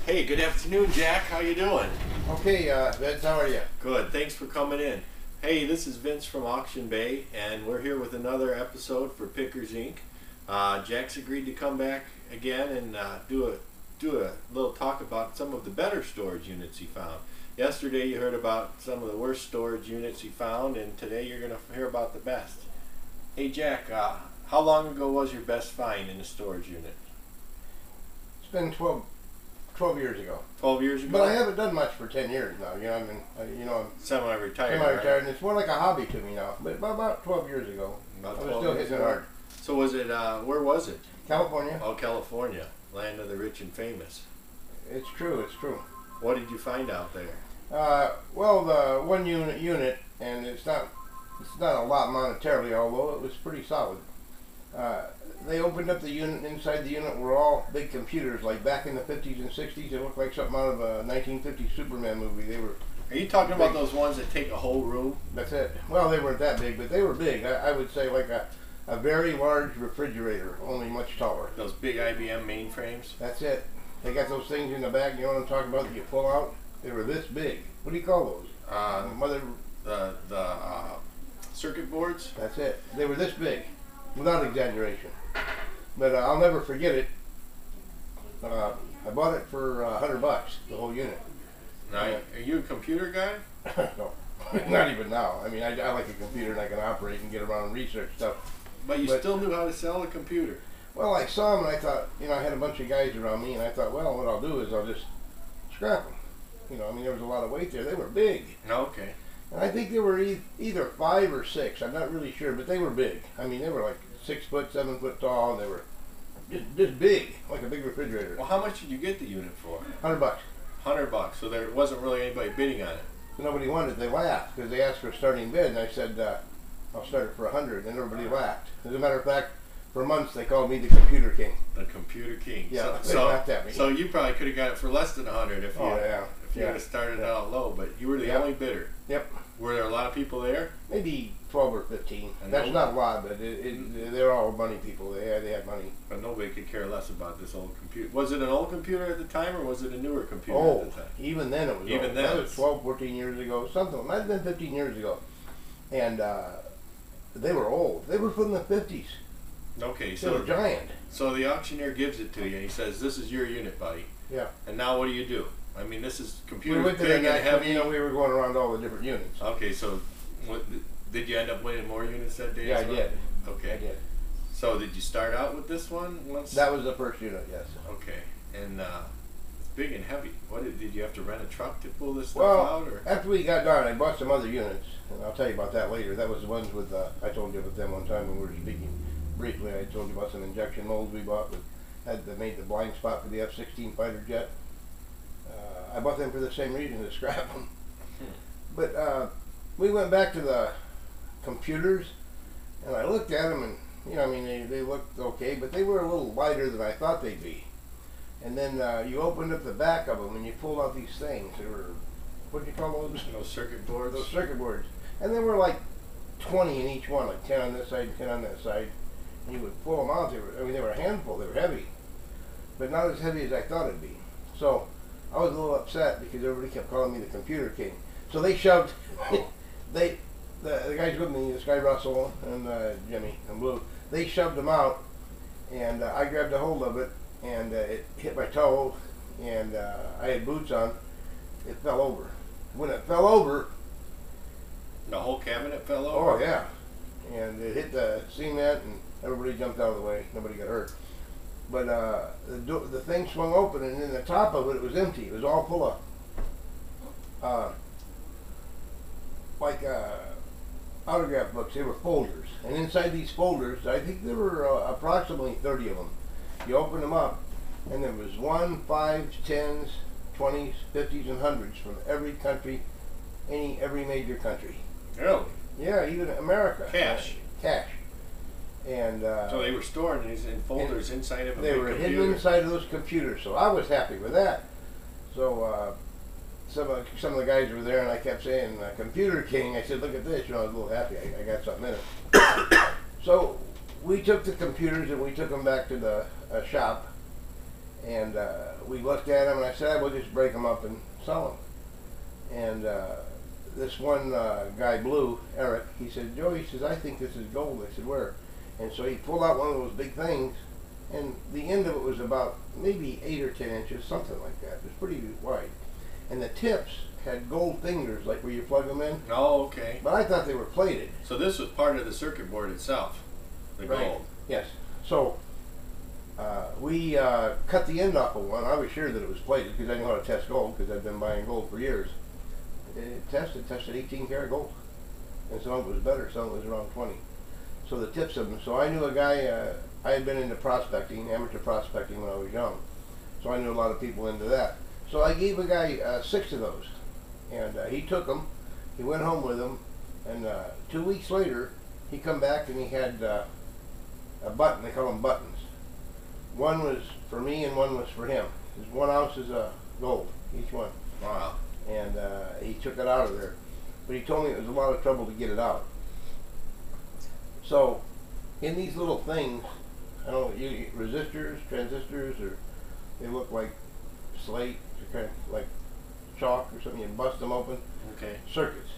Hey, good afternoon, Jack. How you doing? Okay, Vince, how are you? Good. Thanks for coming in. Hey, this is Vince from Auction Bay, and we're here with another episode for Pickers Inc. Jack's agreed to come back again and do a little talk about some of the better storage units he found. Yesterday you heard about some of the worst storage units he found, and today you're going to hear about the best. Hey, Jack, how long ago was your best find in a storage unit? It's been 12 years ago. 12 years ago? But I haven't done much for 10 years now. I'm semi-retired. Semi-retired, right? and it's more like a hobby to me now. But about 12 years ago, I was still hitting it hard. So was it, where was it? California. Oh, California. Land of the rich and famous. It's true, it's true. What did you find out there? Well, the one unit, and it's not a lot monetarily, although it was pretty solid. They opened up the unit, and inside the unit were all big computers, like back in the 50s and 60s. It looked like something out of a 1950 Superman movie. They were. Are you talking about those ones that take a whole room? That's it. Well, they weren't that big, but they were big. I would say like a very large refrigerator, only much taller. Those big IBM mainframes? That's it. They got those things in the back, you know what I'm talking about, that you pull out? They were this big. What do you call those? The circuit boards? That's it. They were this big, without exaggeration. But I'll never forget it. I bought it for $100, the whole unit. Now, are you a computer guy? No, not even now. I mean, I like a computer and I can operate and get around and research stuff. But you still knew how to sell a computer. Well, I saw them and I thought, I had a bunch of guys around me and I thought, well, what I'll do is I'll just scrap them. I mean, there was a lot of weight there. They were big. Okay. And I think they were either 5 or 6. I'm not really sure, but they were big. I mean, they were like 6 foot, 7 foot tall, and they were just big, like a big refrigerator. Well, how much did you get the unit for? $100. $100. So there wasn't really anybody bidding on it. Nobody wanted it. They laughed because they asked for a starting bid, and I said, I'll start it for $100, and everybody laughed. As a matter of fact, for months they called me the Computer King. The Computer King. Yeah, they laughed at me. So you probably could have got it for less than $100 if you would have started out low, but you were the only bidder. Yep. Were there a lot of people there? Maybe 12 or 15. That's not a lot, but they're all money people. They had money. But nobody could care less about this old computer. Was it an old computer at the time, or was it a newer computer at the time? Even then it was Even old. then? That was 12, 14 years ago. Something. It might have been 15 years ago. And they were old. They were from the 50s. Okay, so they were giant. So the auctioneer gives it to you, and he says, "This is your unit, buddy." Yeah. And now what do? I mean, this is computer we went big and heavy. We were going around all the different units. Okay, so did you end up winning more units that day? Yeah, I did. Okay. I did. So did you start out with this one once? That was the first unit, yes. Okay, and it's big and heavy. Did you have to rent a truck to pull this stuff out? Or? After we got done, I bought some other units, and I'll tell you about that later. That was the ones with, I told you about them one time when we were speaking briefly. I told you about some injection molds we bought that made the blind spot for the F-16 fighter jet. I bought them for the same reason, to scrap them. But we went back to the computers, and I looked at them, and I mean, they looked okay, but they were a little lighter than I thought they'd be. And then you opened up the back of them, and you pulled out these things. They were, what do you call those? Those circuit boards. Those circuit boards, and there were like 20 in each one, like 10 on this side, 10 on that side. And you would pull them out. They were a handful. They were heavy, but not as heavy as I thought it'd be. So I was a little upset because everybody kept calling me the Computer King. So they shoved, the guys with me, this guy Russell and Jimmy and Blue, they shoved them out, and I grabbed a hold of it, and it hit my toe, and I had boots on. It fell over. When it fell over, the whole cabinet fell over? Oh yeah, and it hit the cement, and everybody jumped out of the way. Nobody got hurt. But the thing swung open, and in the top of it was empty. It was all full of autograph books. They were folders, and inside these folders, I think there were approximately 30 of them. You open them up, and there was 1, 5s, 10s, 20s, 50s, and 100s from every country, every major country. Really? Yeah, even America. Cash. Cash. And so they were storing these in folders inside of a big computer. They were hidden inside of those computers, so I was happy with that. So some of the guys were there, and I kept saying, "Computer King." I said, "Look at this." I was a little happy. I got something in it. So we took the computers and we took them back to the shop, And we looked at them, and I said, we'll just break them up and sell them. And this one guy, Blue, Eric, he said, Joe, he says, I think this is gold. I said, where? And so he pulled out one of those big things, and the end of it was about maybe 8 or 10 inches, something like that. It was pretty wide. And the tips had gold fingers, like where you plug them in. Oh, okay. But I thought they were plated. So this was part of the circuit board itself, the gold. Yes. So we cut the end off of one. I was sure that it was plated because I knew how to test gold because I've been buying gold for years. It tested 18 karat gold. And some of it was better, some of it was around 20. So the tips of them. So I knew a guy, I had been into prospecting, amateur prospecting when I was young. So I knew a lot of people into that. So I gave a guy 6 of those. And he took them, he went home with them, and 2 weeks later, he come back and he had a button, they call them buttons. One was for me and one was for him. There's 1 ounce is gold, each one. Wow. And he took it out of there. But he told me it was a lot of trouble to get it out. So, in these little things, I don't know, resistors, transistors, or they look like slate, kind of like chalk or something, you bust them open. Okay. Circuits.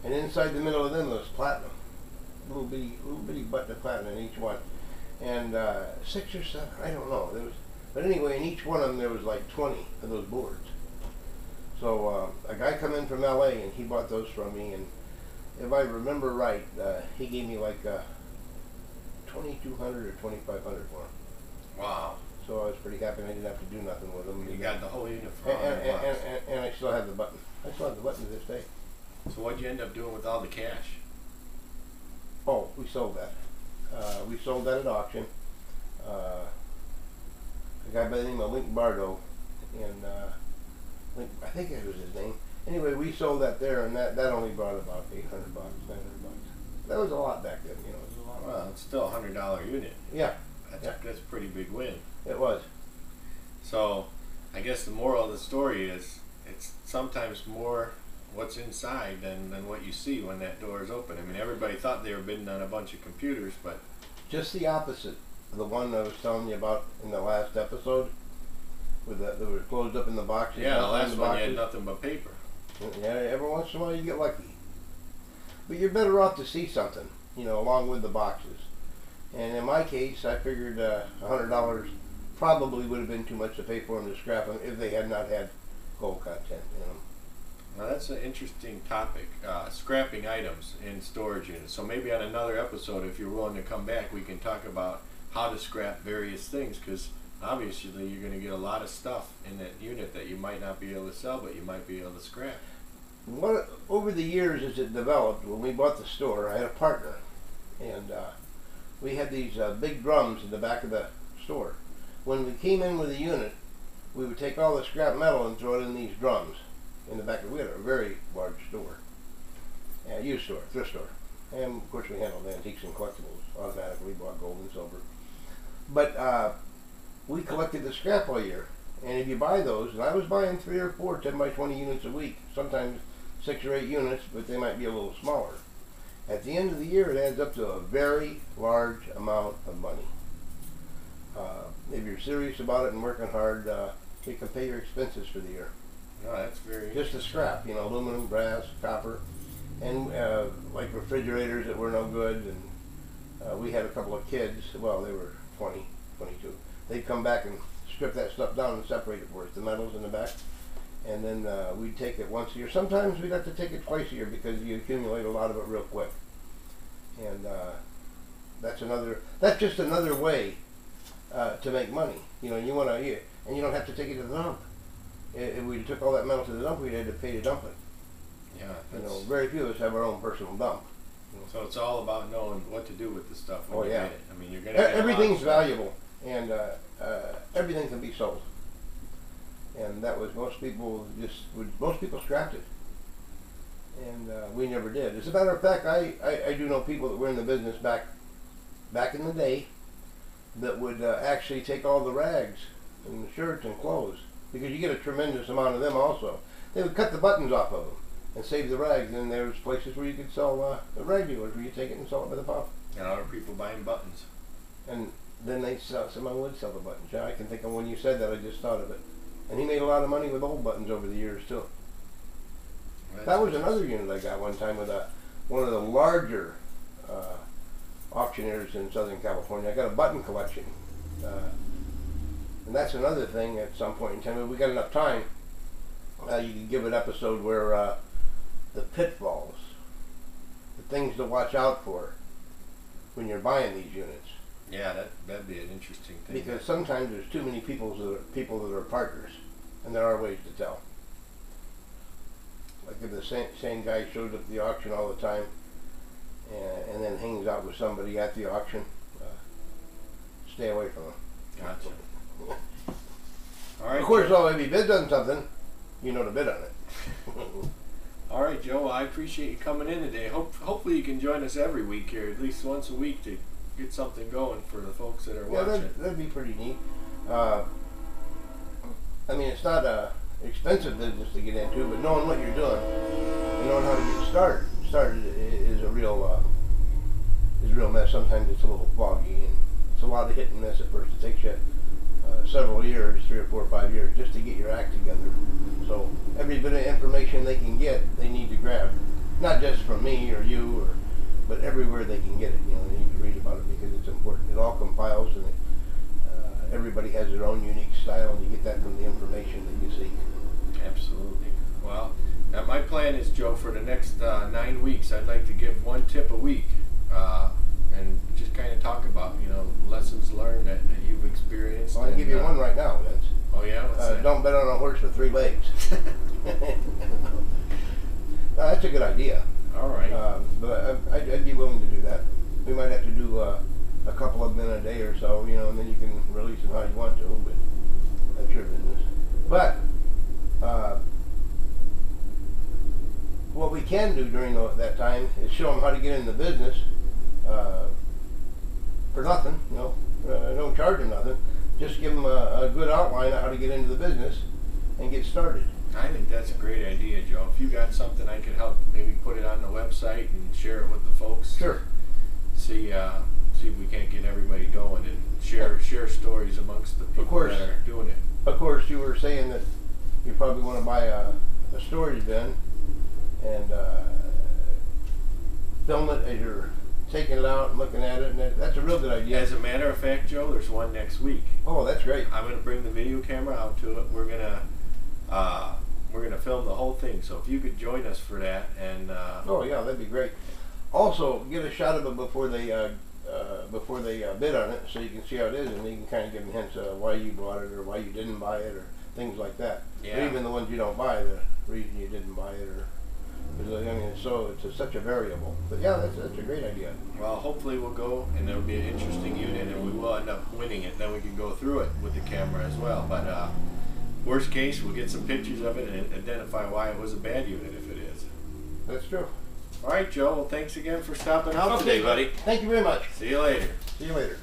And inside the middle of them was platinum. Little bitty button of platinum in each one. And 6 or 7, I don't know. But anyway, in each one of them there was like 20 of those boards. So a guy come in from LA and he bought those from me, and if I remember right, he gave me like $2,200 or $2,500 for them. Wow. So I was pretty happy and I didn't have to do nothing with them. You got the whole unit for and I still have the button. I still have the button to this day. So what'd you end up doing with all the cash? Oh, we sold that. We sold that at auction. A guy by the name of Link Bardo, and I think that was his name. Anyway, we sold that there, and that only brought about $800, $900. That was a lot back then, you know. It was a lot. Well, it's still a $100 unit. Yeah. That's a pretty big win. It was. So, I guess the moral of the story is it's sometimes more what's inside than what you see when that door is open. I mean, everybody thought they were bidding on a bunch of computers, but just the opposite of the one I was telling you about in the last episode, with that were closed up in the boxes. Yeah, the last one you had nothing but paper. Yeah, every once in a while you get lucky, but you're better off to see something, you know, along with the boxes. And in my case, I figured $100 probably would have been too much to pay for them to scrap them if they had not had gold content in them. Now that's an interesting topic, scrapping items in storage units. So maybe on another episode, if you're willing to come back, we can talk about how to scrap various things, because obviously you're going to get a lot of stuff in that unit that you might not be able to sell, but you might be able to scrap. Over the years as it developed, when we bought the store, I had a partner, and we had these big drums in the back of the store. When we came in with a unit, we would take all the scrap metal and throw it in these drums in the back. We had a very large store, used store, thrift store. And of course we handled antiques and collectibles automatically, bought gold and silver. But we collected the scrap all year. And if you buy those, and I was buying 3 or 4 10 by 20 units a week, sometimes 6 or 8 units, but they might be a little smaller. At the end of the year, it adds up to a very large amount of money. If you're serious about it and working hard, you can pay your expenses for the year. No, that's very just the scrap, you know, aluminum, brass, copper, and like refrigerators that were no good. And we had a couple of kids. Well, they were 20, 22. They'd come back and strip that stuff down and separate it for us, the metals in the back. And then we'd take it once a year. Sometimes we'd have to take it twice a year because you accumulate a lot of it real quick. And that's just another way to make money. You know, and you don't have to take it to the dump. If we took all that metal to the dump, we'd have to pay to dump it. Yeah. You know, very few of us have our own personal dump. You know. So it's all about knowing what to do with the stuff when you get it. I mean, you're gonna everything's valuable, and everything can be sold. And that was most people scrapped it, and we never did. As a matter of fact, I do know people that were in the business back in the day that would actually take all the rags and the shirts and clothes, because you get a tremendous amount of them also. They would cut the buttons off of them and save the rags, and there's places where you could sell the rag dealers where you take it and sell it by the pound. And other people buying buttons. And then they sell, someone would sell the buttons. Yeah, I can think of when you said that, I just thought of it. And he made a lot of money with old buttons over the years too. That was another unit I got one time with one of the larger auctioneers in Southern California. I got a button collection. And that's another thing at some point in time. If we got enough time, you could give an episode where the pitfalls, the things to watch out for when you're buying these units. Yeah, that'd be an interesting thing. Because sometimes there's too many people that are partners, and there are ways to tell. Like if the same guy shows up at the auction all the time, and then hangs out with somebody at the auction, stay away from him. Gotcha. All right. Of course, if he bids on something, you know to bid on it. All right, Joe. Well, I appreciate you coming in today. Hopefully you can join us every week here, at least once a week, to get something going for the folks that are watching. Yeah, that'd be pretty neat. I mean, it's not a expensive business to get into, but knowing what you're doing and knowing how to get started is a real mess. Sometimes it's a little foggy, and it's a lot of hit and miss at first. It takes you several years, 3 or 4 or 5 years, just to get your act together. So every bit of information they can get, they need to grab, not just from me or you, but everywhere they can get it. You know, they need to read about it because it's important. It all compiles, and everybody has their own unique style, and you get that from the information that you seek. Absolutely. Well, my plan is, Joe, for the next 9 weeks, I'd like to give 1 tip a week, and just kind of talk about, lessons learned that you've experienced. Well, I'll give you one right now, Vince. Oh yeah? What's that? Don't bet on a horse with 3 legs. That's a good idea. All right. But I'd be willing to do that. We might have to do a couple of them in a day or so, and then you can release them how you want to, but that's your business. But what we can do during that time is show them how to get in the business for nothing. Don't charge them nothing. Just give them a good outline of how to get into the business and get started. I think that's a great idea, Joe. If you got something I could help, maybe put it on the website and share it with the folks. Sure. See if we can't get everybody going and share stories amongst the people that are doing it. Of course, you were saying that you probably want to buy a storage bin and film it as you're taking it out and looking at it, and that's a real good idea. As a matter of fact, Joe, there's one next week. Oh, that's great. I'm going to bring the video camera out to it. We're gonna film the whole thing. So if you could join us for that, and oh yeah, that'd be great. Also, get a shot of it before they bid on it, so you can see how it is, and you can kind of give them hints of why you bought it or why you didn't buy it or things like that. Yeah. Or even the ones you don't buy, the reason you didn't buy it, or it's such a variable. But yeah, that's a great idea. Well, hopefully we'll go, and it'll be an interesting unit, and we will end up winning it. Then we can go through it with the camera as well. But worst case, we'll get some pictures of it and identify why it was a bad unit if it is. That's true. All right, Joe. Well, thanks again for stopping out today, buddy. Thank you very much. See you later. See you later.